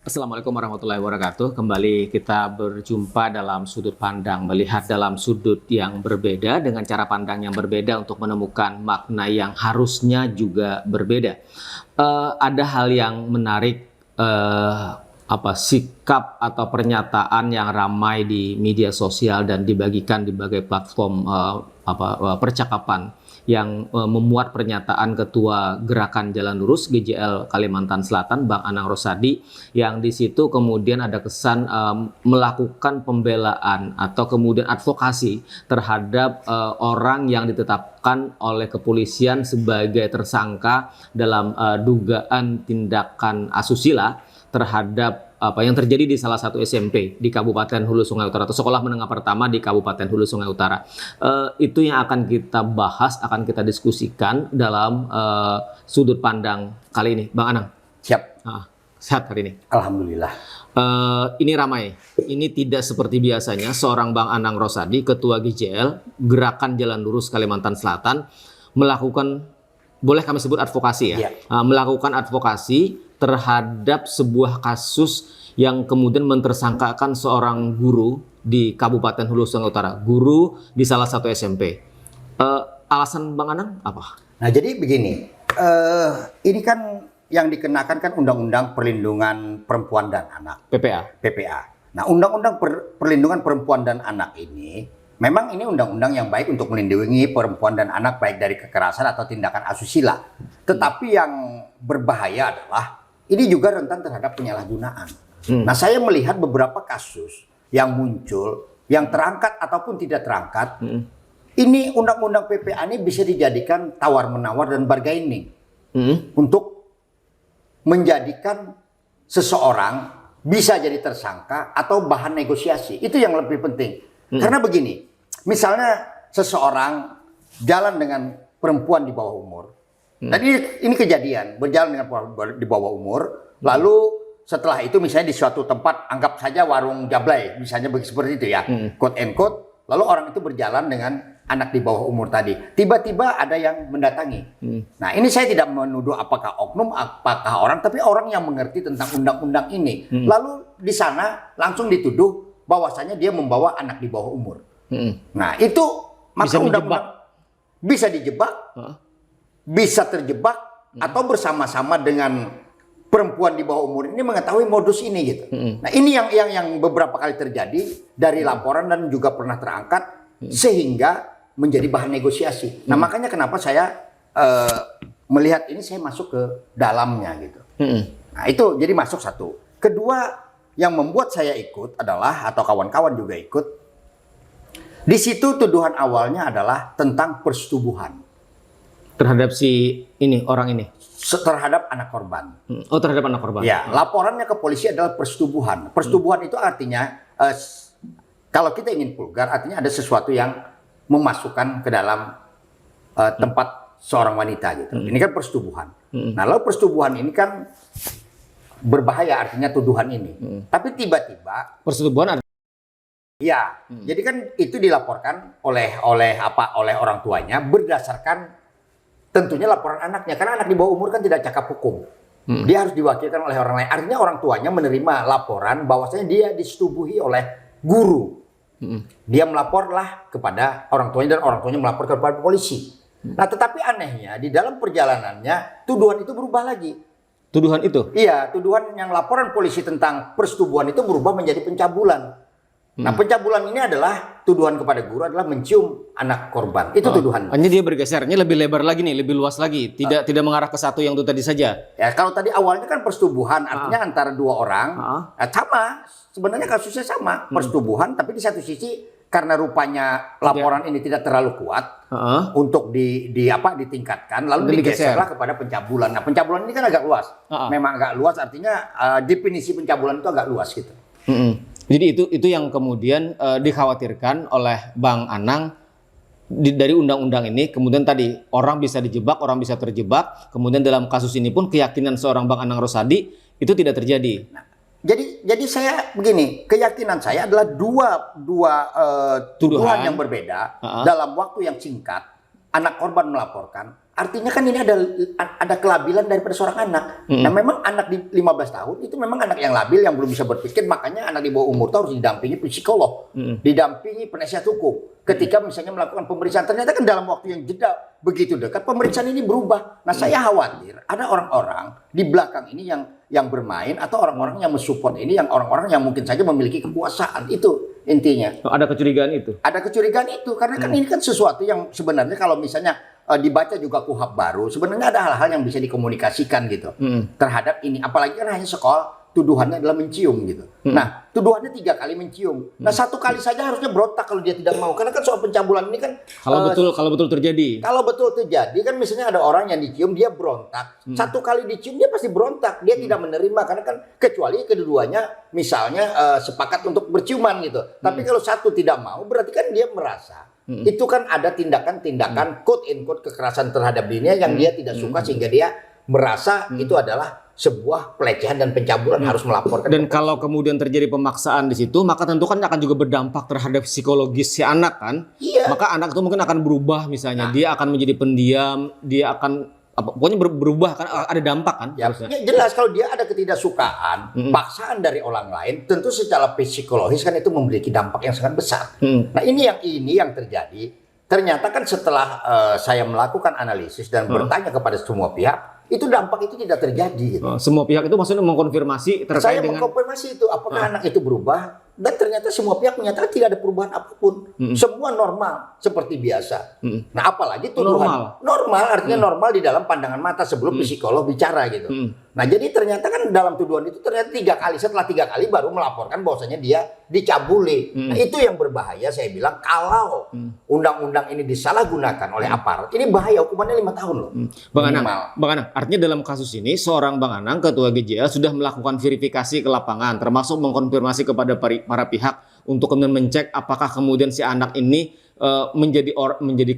Assalamualaikum warahmatullahi wabarakatuh. Kembali kita berjumpa dalam sudut pandang, melihat dalam sudut yang berbeda dengan cara pandang yang berbeda untuk menemukan makna yang harusnya juga berbeda. Ada hal yang menarik, sikap atau pernyataan yang ramai di media sosial dan dibagikan di berbagai platform percakapan yang memuat pernyataan Ketua Gerakan Jalan Lurus GJL Kalimantan Selatan, Bang Anang Rosadi, yang di situ kemudian ada kesan melakukan pembelaan atau kemudian advokasi terhadap orang yang ditetapkan oleh kepolisian sebagai tersangka dalam dugaan tindakan asusila terhadap yang terjadi di salah satu SMP di Kabupaten Hulu Sungai Utara atau sekolah menengah pertama di Kabupaten Hulu Sungai Utara. Itu yang akan kita bahas, akan kita diskusikan dalam sudut pandang kali ini, Bang Anang. Siap. Sehat hari ini. Alhamdulillah. Ini ramai. Ini tidak seperti biasanya seorang Bang Anang Rosadi, Ketua GJL Gerakan Jalan Lurus Kalimantan Selatan, melakukan, boleh kami sebut advokasi ya, melakukan advokasi terhadap sebuah kasus yang kemudian mentersangkakan seorang guru di Kabupaten Hulu Sungai Utara, guru di salah satu SMP. Alasan Bang Anang apa? Nah, jadi begini, ini kan yang dikenakan kan Undang-Undang Perlindungan Perempuan dan Anak, PPA. Nah, Undang-Undang Perlindungan Perempuan dan Anak ini memang ini undang-undang yang baik untuk melindungi perempuan dan anak baik dari kekerasan atau tindakan asusila. Tetapi yang berbahaya adalah ini juga rentan terhadap penyalahgunaan. Nah, saya melihat beberapa kasus yang muncul, yang terangkat ataupun tidak terangkat. Ini undang-undang PPA ini bisa dijadikan tawar-menawar dan bargaining untuk menjadikan seseorang bisa jadi tersangka atau bahan negosiasi. Itu yang lebih penting. Karena begini, misalnya seseorang jalan dengan perempuan di bawah umur. Dan ini kejadian, berjalan dengan perempuan di bawah umur, lalu setelah itu misalnya di suatu tempat, anggap saja warung Jablay, misalnya seperti itu ya, quote and quote, lalu orang itu berjalan dengan anak di bawah umur tadi. Tiba-tiba ada yang mendatangi. Nah, ini saya tidak menuduh apakah oknum, apakah orang, tapi orang yang mengerti tentang undang-undang ini. Lalu di sana langsung dituduh bahwasanya dia membawa anak di bawah umur. Nah, itu maka undang-undang bisa dijebak, bisa terjebak, atau bersama-sama dengan perempuan di bawah umur ini mengetahui modus ini gitu. Nah, ini yang beberapa kali terjadi dari laporan dan juga pernah terangkat sehingga menjadi bahan negosiasi. Nah, makanya kenapa saya melihat ini saya masuk ke dalamnya gitu. Nah, itu jadi masuk satu. Kedua, yang membuat saya ikut adalah, atau kawan-kawan juga ikut, di situ tuduhan awalnya adalah tentang persetubuhan Terhadap si ini, orang ini? Terhadap anak korban. Oh, terhadap anak korban. Ya, laporannya ke polisi adalah persetubuhan. Persetubuhan itu artinya, kalau kita ingin vulgar, artinya ada sesuatu yang memasukkan ke dalam tempat seorang wanita gitu. Ini kan persetubuhan. Nah, lalu persetubuhan ini kan berbahaya, artinya tuduhan ini. Tapi tiba-tiba Persetubuhan ada. ya, jadi kan itu dilaporkan oleh orang tuanya berdasarkan tentunya laporan anaknya, karena anak di bawah umur kan tidak cakap hukum. Dia harus diwakilkan oleh orang lain. Artinya orang tuanya menerima laporan bahwasanya dia disetubuhi oleh guru. Dia melaporlah kepada orang tuanya dan orang tuanya melapor kepada polisi. Nah, tetapi anehnya di dalam perjalanannya tuduhan itu berubah lagi. Tuduhan itu? Iya, tuduhan yang laporan polisi tentang persetubuhan itu berubah menjadi pencabulan. Nah, pencabulan ini adalah tuduhan kepada guru adalah mencium anak korban. Itu tuduhan. Hanya dia bergesernya lebih lebar lagi nih, lebih luas lagi. Tidak mengarah ke satu yang itu tadi saja. Ya, kalau tadi awalnya kan persetubuhan, artinya antara dua orang, sama. Sebenarnya kasusnya sama, persetubuhan, tapi di satu sisi karena rupanya laporan ini tidak terlalu kuat untuk ditingkatkan, lalu digeserlah kepada pencabulan. Nah, pencabulan ini kan agak luas. Memang agak luas, artinya definisi pencabulan itu agak luas gitu. Jadi itu yang kemudian dikhawatirkan oleh Bang Anang dari undang-undang ini. Kemudian tadi orang bisa dijebak, orang bisa terjebak. Kemudian dalam kasus ini pun keyakinan seorang Bang Anang Rosadi itu tidak terjadi. Nah, jadi saya begini, keyakinan saya adalah dua tuduhan yang berbeda dalam waktu yang singkat. Anak korban melaporkan, artinya kan ini ada kelabilan daripada seorang anak. Nah, memang anak di 15 tahun itu memang anak yang labil yang belum bisa berpikir, makanya anak di bawah umur itu harus didampingi psikolog, didampingi penasihat hukum. Ketika misalnya melakukan pemeriksaan, ternyata kan dalam waktu yang jeda begitu dekat pemeriksaan ini berubah. Nah, saya khawatir ada orang-orang di belakang ini yang bermain atau orang-orang yang mensupport ini, yang orang-orang yang mungkin saja memiliki kekuasaan. Itu intinya. Ada kecurigaan itu? Ada kecurigaan itu karena kan ini kan sesuatu yang sebenarnya kalau misalnya dibaca juga KUHP baru, sebenarnya ada hal-hal yang bisa dikomunikasikan gitu terhadap ini. Apalagi kan hanya sekolah tuduhannya adalah mencium gitu. Nah, tuduhannya 3 kali mencium. Nah, 1 kali saja harusnya berontak kalau dia tidak mau. Karena kan soal pencabulan ini kan kalau betul terjadi. Kalau betul terjadi kan misalnya ada orang yang dicium dia berontak. 1 kali dicium dia pasti berontak. Dia tidak menerima karena kan kecuali kedua-duanya misalnya sepakat untuk berciuman gitu. Tapi kalau satu tidak mau berarti kan dia merasa itu kan ada tindakan-tindakan quote in quote kekerasan terhadap dirinya yang dia tidak suka sehingga dia merasa itu adalah sebuah pelecehan dan pencabulan harus melaporkan. Dan kalau kemudian terjadi pemaksaan di situ, maka tentu kan akan juga berdampak terhadap psikologis si anak kan. Iya. Maka anak itu mungkin akan berubah misalnya, dia akan menjadi pendiam, dia akan pokoknya berubah kan, ada dampak kan. Ya, jelas kalau dia ada ketidaksukaan, paksaan dari orang lain, tentu secara psikologis kan itu memiliki dampak yang sangat besar. Nah ini yang terjadi. Ternyata kan setelah saya melakukan analisis dan bertanya kepada semua pihak, itu dampak itu tidak terjadi. Gitu. Semua pihak itu maksudnya mengkonfirmasi terkait dengan... Saya mengkonfirmasi itu, apakah anak itu berubah? Dan ternyata semua pihak menyatakan tidak ada perubahan apapun. Semua normal, seperti biasa. Nah apalagi tuduhan. Normal artinya normal di dalam pandangan mata sebelum psikolog bicara gitu. Nah jadi ternyata kan dalam tuduhan itu ternyata 3 kali. Setelah 3 kali baru melaporkan bahwasanya dia dicabuli. Nah itu yang berbahaya saya bilang. Kalau undang-undang ini disalahgunakan oleh aparat, ini bahaya, hukumannya 5 tahun loh. Bang Anang, artinya dalam kasus ini seorang Bang Anang, Ketua GJL sudah melakukan verifikasi ke lapangan, termasuk mengkonfirmasi kepada para pihak untuk kemudian mencek apakah kemudian si anak ini menjadi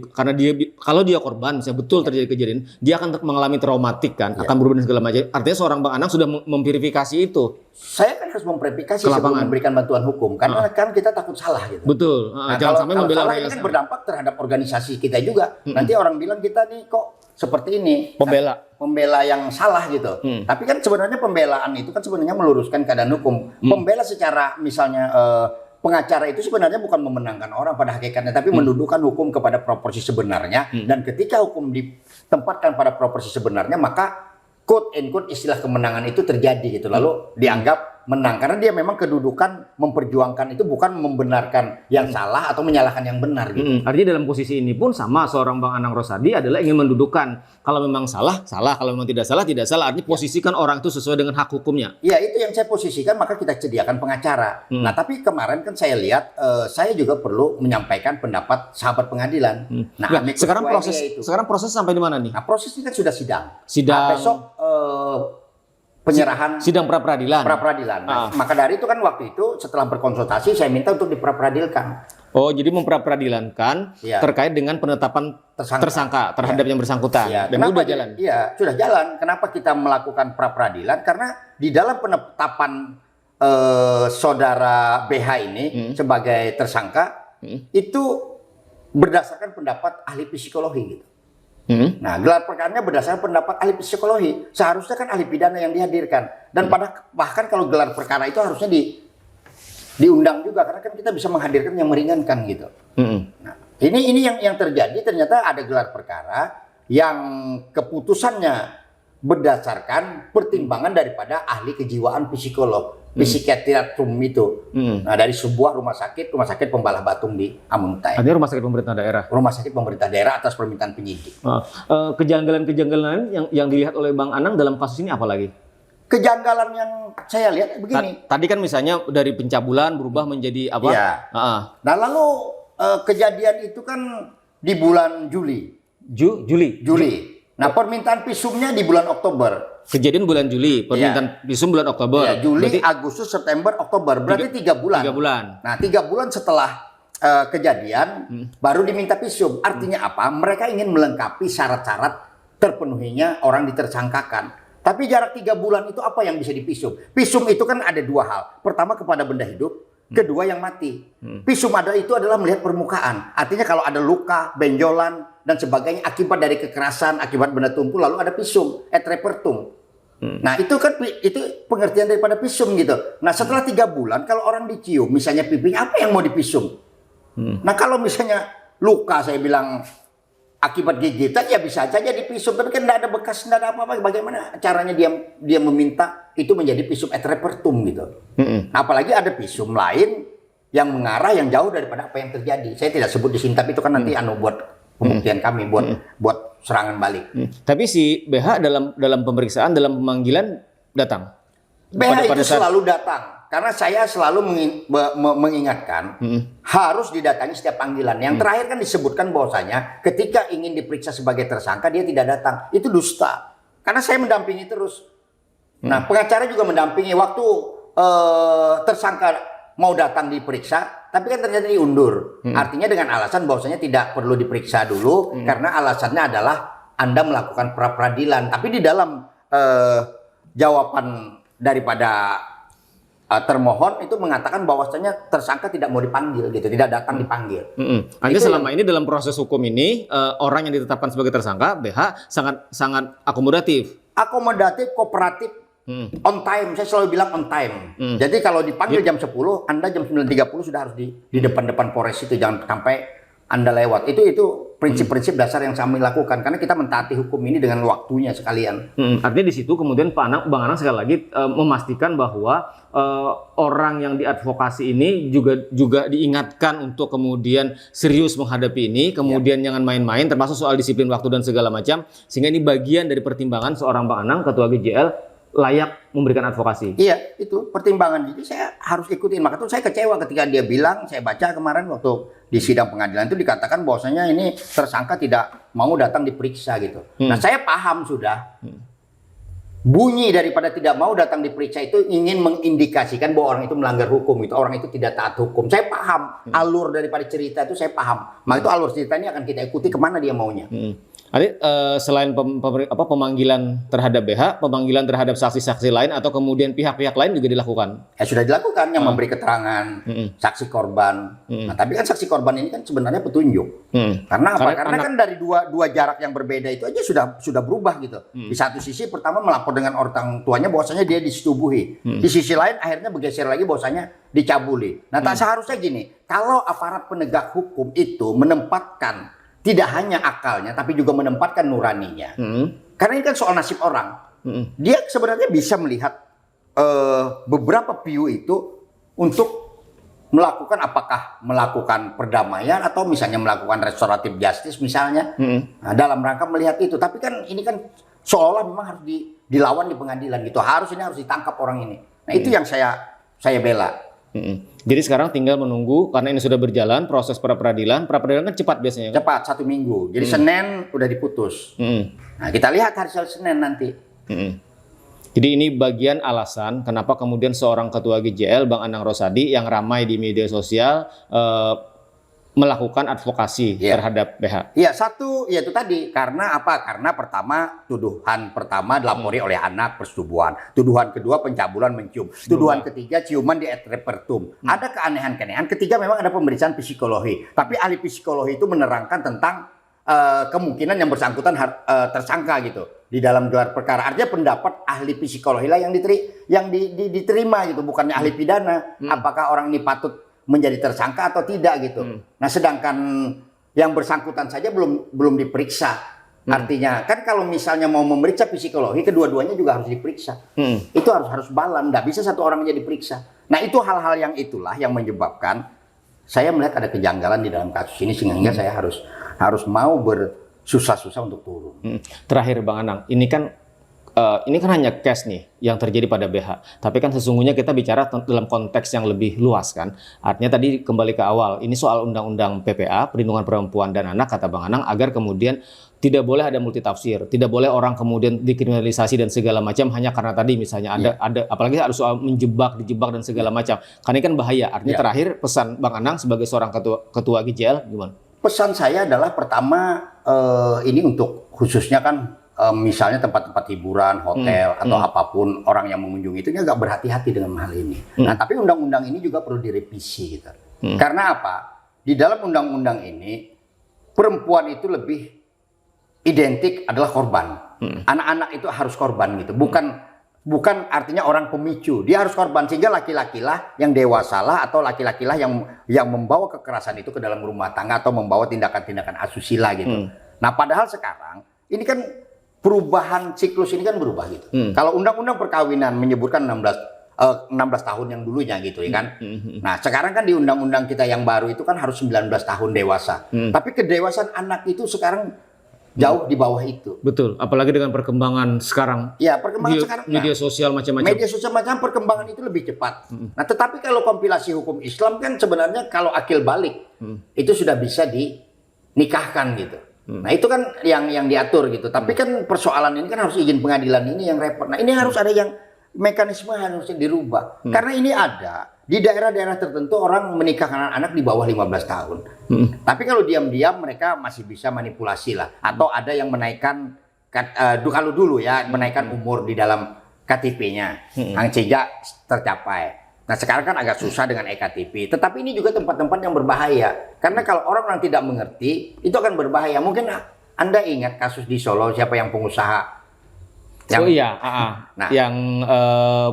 karena kalau dia korban misalnya betul terjadi kejadian, dia akan mengalami traumatik kan, akan berubah dan segala macam. Artinya seorang Bang Anang sudah memverifikasi itu. Saya kan harus memverifikasi sebelum memberikan bantuan hukum karena kan kita takut salah gitu. Betul. Jangan sampai membela orang yang kan berdampak terhadap organisasi kita juga. Nanti orang bilang kita nih kok seperti ini. Pembela yang salah gitu. Tapi kan sebenarnya pembelaan itu kan sebenarnya meluruskan keadaan hukum. Pembela secara misalnya pengacara itu sebenarnya bukan memenangkan orang pada hakikatnya, tapi mendudukan hukum kepada proporsi sebenarnya. Dan ketika hukum ditempatkan pada proporsi sebenarnya, maka quote and quote istilah kemenangan itu terjadi gitu. Lalu dianggap menang karena dia memang kedudukan memperjuangkan itu bukan membenarkan yang salah atau menyalahkan yang benar gitu. Artinya dalam posisi ini pun sama seorang Bang Anang Rosadi adalah ingin mendudukan kalau memang salah, kalau memang tidak salah. Artinya posisikan orang itu sesuai dengan hak hukumnya. Iya, itu yang saya posisikan, maka kita sediakan pengacara. Nah, tapi kemarin kan saya lihat saya juga perlu menyampaikan pendapat sahabat pengadilan. Nah, sekarang proses sampai di mana nih? Nah, proses ini kan sudah sidang. Nah, besok penyerahan sidang pra-peradilan. Nah, maka dari itu kan waktu itu setelah berkonsultasi saya minta untuk dipra-peradilkan. Oh, jadi mempra-peradilankan terkait dengan penetapan tersangka terhadap yang bersangkutan. Dan itu sudah jalan. Iya, sudah jalan. Kenapa kita melakukan pra-peradilan? Karena di dalam penetapan saudara BH ini sebagai tersangka itu berdasarkan pendapat ahli psikologi gitu. Nah, gelar perkaranya berdasarkan pendapat ahli psikologi. Seharusnya kan ahli pidana yang dihadirkan. Dan bahkan kalau gelar perkara itu harusnya diundang juga karena kan kita bisa menghadirkan yang meringankan gitu. Nah, ini yang terjadi, ternyata ada gelar perkara yang keputusannya berdasarkan pertimbangan daripada ahli kejiwaan psikolog. Psikiatriatrum itu. Nah, dari sebuah rumah sakit Pembalah Batung di Amuntai. Artinya rumah sakit pemerintah daerah. Rumah sakit pemerintah daerah atas permintaan penyidik. Kejanggalan yang dilihat oleh Bang Anang dalam kasus ini apa lagi? Kejanggalan yang saya lihat begini. Tadi kan misalnya dari pencabulan berubah menjadi apa? Iya. Nah, lalu kejadian itu kan di bulan Juli. Juli. Nah, permintaan visumnya di bulan Oktober. Kejadian bulan Juli, permintaan visum bulan Oktober. Ya, Juli, berarti Agustus, September, Oktober. Berarti 3 bulan. 3 bulan. Nah, 3 bulan setelah kejadian baru diminta visum. Artinya apa? Mereka ingin melengkapi syarat-syarat terpenuhinya orang ditersangkakan. Tapi jarak 3 bulan itu apa yang bisa divisum? Visum itu kan ada 2 hal. Pertama kepada benda hidup, kedua yang mati. Visum ada itu adalah melihat permukaan. Artinya kalau ada luka, benjolan dan sebagainya akibat dari kekerasan, akibat benda tumpul, lalu ada visum et repertum. Nah itu kan itu pengertian daripada visum gitu. Nah setelah 3 bulan kalau orang dicium, misalnya pipinya, apa yang mau divisum? Nah kalau misalnya luka, saya bilang akibat gigitan, ya bisa saja divisum, tapi kan tidak ada bekas, tidak ada apa-apa. Bagaimana caranya dia meminta itu menjadi visum et repertum gitu? Nah, apalagi ada visum lain yang mengarah yang jauh daripada apa yang terjadi. Saya tidak sebut di sini, tapi itu kan nanti buat pembuktian kami, buat serangan balik. Tapi si BH dalam pemeriksaan, dalam pemanggilan datang. BH itu selalu datang. Karena saya selalu mengingatkan harus didatangi setiap panggilan. Yang terakhir kan disebutkan bahwasanya ketika ingin diperiksa sebagai tersangka dia tidak datang. Itu dusta. Karena saya mendampingi terus. Nah, pengacara juga mendampingi waktu tersangka mau datang diperiksa, tapi kan ternyata diundur. Artinya dengan alasan bahwasanya tidak perlu diperiksa dulu karena alasannya adalah Anda melakukan pra peradilan. Tapi di dalam jawaban daripada termohon itu mengatakan bahwasanya tersangka tidak mau dipanggil gitu, tidak datang dipanggil. Artinya selama ini dalam proses hukum ini orang yang ditetapkan sebagai tersangka BH sangat akomodatif. Akomodatif, kooperatif, on time. Saya selalu bilang on time. Jadi kalau dipanggil jam 10, Anda jam 9.30 sudah harus di depan Polres itu, jangan sampai Anda lewat. Itu prinsip-prinsip dasar yang kami lakukan karena kita mentaati hukum ini dengan waktunya sekalian. Artinya di situ kemudian Bang Anang sekali lagi memastikan bahwa orang yang diadvokasi ini juga diingatkan untuk kemudian serius menghadapi ini, kemudian jangan main-main termasuk soal disiplin waktu dan segala macam, sehingga ini bagian dari pertimbangan seorang Bang Anang ketua GJL layak memberikan advokasi. Iya, itu pertimbangan. Jadi saya harus ikutin. Maka itu saya kecewa ketika dia bilang, saya baca kemarin waktu di sidang pengadilan itu dikatakan bahwasanya ini tersangka tidak mau datang diperiksa gitu. Nah, saya paham sudah. Bunyi daripada tidak mau datang diperiksa itu ingin mengindikasikan bahwa orang itu melanggar hukum, itu orang itu tidak taat hukum. Saya paham alur daripada cerita itu, saya paham. Maka itu alur cerita ini akan kita ikuti kemana dia maunya. Jadi selain pemanggilan terhadap BH, pemanggilan terhadap saksi-saksi lain atau kemudian pihak-pihak lain juga dilakukan? Sudah dilakukan yang memberi keterangan, saksi korban. Nah, tapi kan saksi korban ini kan sebenarnya petunjuk. Karena apa? Karena kan dari dua jarak yang berbeda itu aja sudah berubah gitu. Di satu sisi pertama melapor dengan orang tuanya bahwasanya dia disetubuhi. Di sisi lain akhirnya bergeser lagi bahwasanya dicabuli. Nah, tak seharusnya gini. Kalau aparat penegak hukum itu menempatkan tidak hanya akalnya, tapi juga menempatkan nuraninya. Karena ini kan soal nasib orang. Dia sebenarnya bisa melihat beberapa view itu untuk melakukan apakah melakukan perdamaian atau misalnya melakukan restoratif justice misalnya. Nah, dalam rangka melihat itu. Tapi kan ini kan seolah memang harus dilawan di pengadilan gitu. Harus ditangkap orang ini. Nah itu yang saya bela. Jadi sekarang tinggal menunggu karena ini sudah berjalan proses pra peradilan kan cepat biasanya kan? Cepat 1 minggu. Jadi Senin udah diputus. Nah kita lihat hari Senin nanti. Jadi ini bagian alasan kenapa kemudian seorang ketua GJL Bang Anang Rosadi yang ramai di media sosial melakukan advokasi terhadap BH. Iya, satu yaitu tadi karena apa? Karena tuduhan pertama dilapori oleh anak persetubuhan, tuduhan kedua pencabulan mencium, tuduhan ketiga ciuman di et repertum. Ada keanehan-keanehan. Ketiga memang ada pemeriksaan psikologi, tapi ahli psikologi itu menerangkan tentang kemungkinan yang bersangkutan tersangka gitu di dalam gelar perkara. Artinya pendapat ahli psikologi lah yang diterima gitu, bukannya ahli pidana. Apakah orang ini patut menjadi tersangka atau tidak gitu. Nah, sedangkan yang bersangkutan saja belum diperiksa. Artinya kan kalau misalnya mau memeriksa psikologi, kedua-duanya juga harus diperiksa. Itu harus balan, nggak bisa satu orang aja diperiksa. Nah, itu hal-hal yang itulah yang menyebabkan saya melihat ada kejanggalan di dalam kasus ini sehingga saya harus mau bersusah-susah untuk turun. Terakhir Bang Anang, ini kan hanya case nih yang terjadi pada BH. Tapi kan sesungguhnya kita bicara dalam konteks yang lebih luas kan. Artinya tadi kembali ke awal, ini soal undang-undang PPA, perlindungan perempuan dan anak, kata Bang Anang, agar kemudian tidak boleh ada multitafsir, tidak boleh orang kemudian dikriminalisasi dan segala macam hanya karena tadi misalnya ada apalagi harus soal dijebak dan segala macam. Karena ini kan bahaya. Artinya terakhir pesan Bang Anang sebagai seorang ketua GJL gimana? Pesan saya adalah pertama ini untuk khususnya kan misalnya tempat-tempat hiburan, hotel atau apapun orang yang mengunjungi itu dia agak berhati-hati dengan hal ini. Nah, tapi undang-undang ini juga perlu direvisi gitu. Karena apa? Di dalam undang-undang ini perempuan itu lebih identik adalah korban. Anak-anak itu harus korban gitu. Bukan artinya orang pemicu. Dia harus korban sehingga laki-laki lah yang dewasa lah atau laki-laki lah yang membawa kekerasan itu ke dalam rumah tangga atau membawa tindakan-tindakan asusila gitu. Nah, padahal sekarang ini kan perubahan siklus ini kan berubah gitu. Kalau undang-undang perkawinan menyebutkan 16 tahun yang dulunya gitu ya kan. Nah, sekarang kan di undang-undang kita yang baru itu kan harus 19 tahun dewasa. Tapi kedewasaan anak itu sekarang jauh di bawah itu. Betul, apalagi dengan perkembangan sekarang. Ya, perkembangan sekarang. Media sosial macam-macam. Media sosial macam perkembangan itu lebih cepat. Nah, tetapi kalau kompilasi hukum Islam kan sebenarnya kalau akil balik itu sudah bisa dinikahkan gitu. Nah, itu kan yang diatur gitu. Tapi kan persoalan ini kan harus izin pengadilan ini yang repot. Nah, ini harus ada yang mekanisme harusnya dirubah. Karena ini ada di daerah-daerah tertentu orang menikahkan anak di bawah 15 tahun. Tapi kalau diam-diam mereka masih bisa manipulasi lah. Atau ada yang menaikkan kalau dulu ya menaikkan umur di dalam KTP-nya. Sehingga tercapai. Nah, sekarang kan agak susah dengan eKTP. Tetapi ini juga tempat-tempat yang berbahaya. Karena kalau orang tidak mengerti, itu akan berbahaya. Mungkin Anda ingat kasus di Solo, siapa yang pengusaha? Oh iya, nah, yang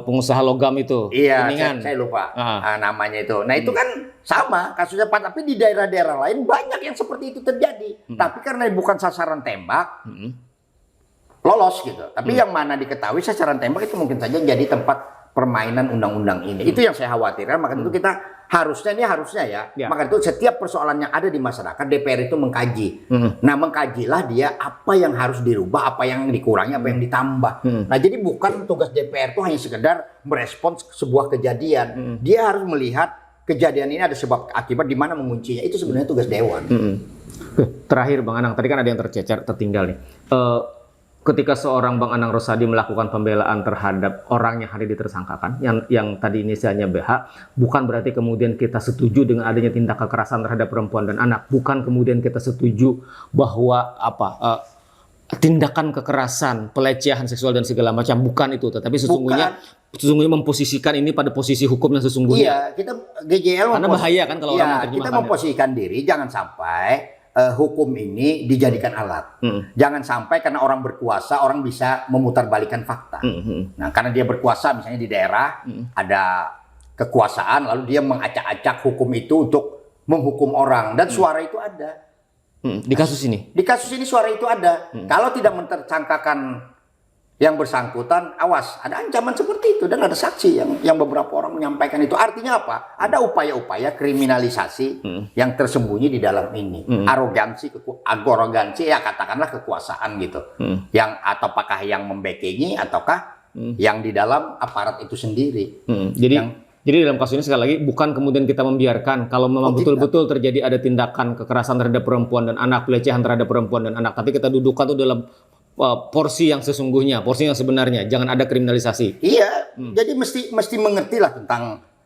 pengusaha logam itu. Iya, saya lupa namanya itu. Nah, itu kan sama kasusnya, tapi di daerah-daerah lain banyak yang seperti itu terjadi. Tapi karena bukan sasaran tembak, lolos gitu. Tapi yang mana diketahui sasaran tembak itu mungkin saja jadi tempat permainan undang-undang ini. Itu yang saya khawatirkan. Maka itu kita harusnya ya. Maka itu setiap persoalan yang ada di masyarakat DPR itu mengkaji. Nah, mengkajilah dia apa yang harus dirubah, apa yang dikurangi, apa yang ditambah. Nah, jadi bukan tugas DPR itu hanya sekedar merespons sebuah kejadian. Dia harus melihat kejadian ini ada sebab akibat di mana menguncinya. Itu sebenarnya tugas dewan. Terakhir Bang Anang, tadi kan ada yang tertinggal nih. Ketika seorang Bang Anang Rosadi melakukan pembelaan terhadap orang yang hari ditersangkakan, yang tadi inisialnya BH, bukan berarti kemudian kita setuju dengan adanya tindak kekerasan terhadap perempuan dan anak, bukan kemudian kita setuju bahwa tindakan kekerasan, pelecehan seksual dan segala macam, bukan itu, tetapi sesungguhnya memposisikan ini pada posisi hukum yang sesungguhnya. Iya, kita GJL karena bahaya kan kalau orang menerjemahkan. Kita memposisikan diri, jangan sampai hukum ini dijadikan alat. Jangan sampai karena orang berkuasa orang bisa memutarbalikkan fakta. Nah, karena dia berkuasa misalnya di daerah ada kekuasaan lalu dia mengacak-acak hukum itu untuk menghukum orang dan suara itu ada. Di kasus ini? Di kasus ini suara itu ada. Kalau tidak mentersangkakan yang bersangkutan, awas, ada ancaman seperti itu dan ada saksi yang beberapa orang menyampaikan itu. Artinya apa? Ada upaya-upaya kriminalisasi yang tersembunyi di dalam ini. Arogansi ya katakanlah kekuasaan gitu. Yang apakah yang membackingi ataukah yang di dalam aparat itu sendiri. Jadi dalam kasus ini sekali lagi bukan kemudian kita membiarkan kalau memang betul-betul terjadi ada tindakan kekerasan terhadap perempuan dan anak, pelecehan terhadap perempuan dan anak, tapi kita dudukkan itu dalam porsi yang sesungguhnya, porsi yang sebenarnya, jangan ada kriminalisasi. Iya, jadi mesti mengertilah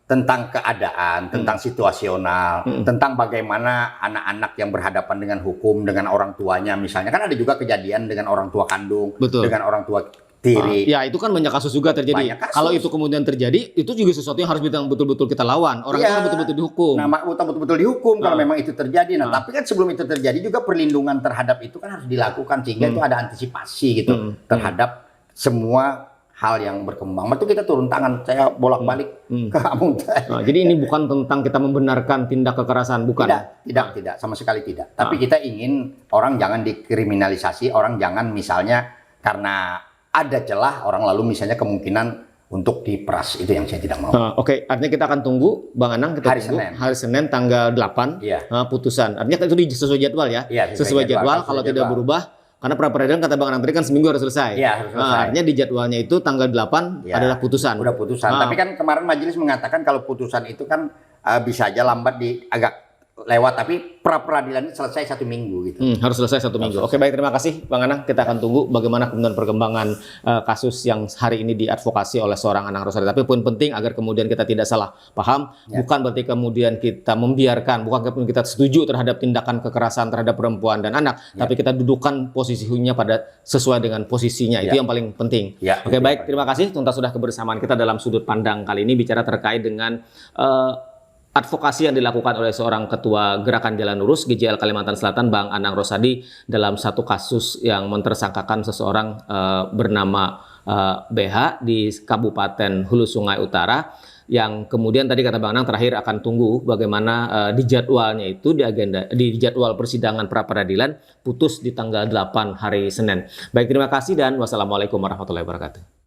tentang keadaan, tentang situasional, tentang bagaimana anak-anak yang berhadapan dengan hukum, dengan orang tuanya misalnya. Kan ada juga kejadian dengan orang tua kandung, dengan orang tua tiri. Ya, itu kan banyak kasus juga terjadi. Kalau itu kemudian terjadi, itu juga sesuatu yang harus betul-betul kita lawan. Orang itu betul-betul dihukum. Nah, betul-betul dihukum kalau memang itu terjadi. Nah, tapi kan sebelum itu terjadi juga perlindungan terhadap itu kan harus dilakukan sehingga itu ada antisipasi gitu terhadap semua hal yang berkembang. Itu kita turun tangan, saya bolak-balik ke kamu. Jadi ini bukan tentang kita membenarkan tindak kekerasan, bukan? Tidak, sama sekali tidak. Tapi kita ingin orang jangan dikriminalisasi, orang jangan misalnya karena ada celah orang lalu misalnya kemungkinan untuk diperas, itu yang saya tidak mau. Oke, artinya kita akan tunggu Bang Anang, kita hari Senin tanggal 8 putusan. Artinya itu sesuai jadwal ya? Sesuai jadwal kalau tidak berubah. Karena pra-peradilan kata Bang Anang tadi kan seminggu harus selesai. Iya, harus selesai. Artinya di jadwalnya itu tanggal 8 adalah putusan. Udah putusan. Tapi kan kemarin majelis mengatakan kalau putusan itu kan bisa aja lambat lewat, tapi pra peradilan ini selesai 1 minggu gitu. Harus selesai 1 minggu. Oke, baik, terima kasih Bang Anang. Kita akan tunggu bagaimana kemudian perkembangan kasus yang hari ini diadvokasi oleh seorang Anang Rosadi. Tapi pun penting agar kemudian kita tidak salah paham, bukan berarti kemudian kita membiarkan, bukan kemudian kita setuju terhadap tindakan kekerasan terhadap perempuan dan anak, tapi kita dudukkan posisinya pada sesuai dengan posisinya. Itu yang paling penting. Oke, baik, terima kasih tuntas sudah kebersamaan kita dalam sudut pandang kali ini bicara terkait dengan advokasi yang dilakukan oleh seorang ketua Gerakan Jalan Lurus GJL Kalimantan Selatan, Bang Anang Rosadi, dalam satu kasus yang mentersangkakan seseorang bernama BH di Kabupaten Hulu Sungai Utara, yang kemudian tadi kata Bang Anang terakhir akan tunggu bagaimana di jadwalnya itu, di jadwal persidangan pra peradilan putus di tanggal 8 hari Senin. Baik, terima kasih dan wassalamualaikum warahmatullahi wabarakatuh.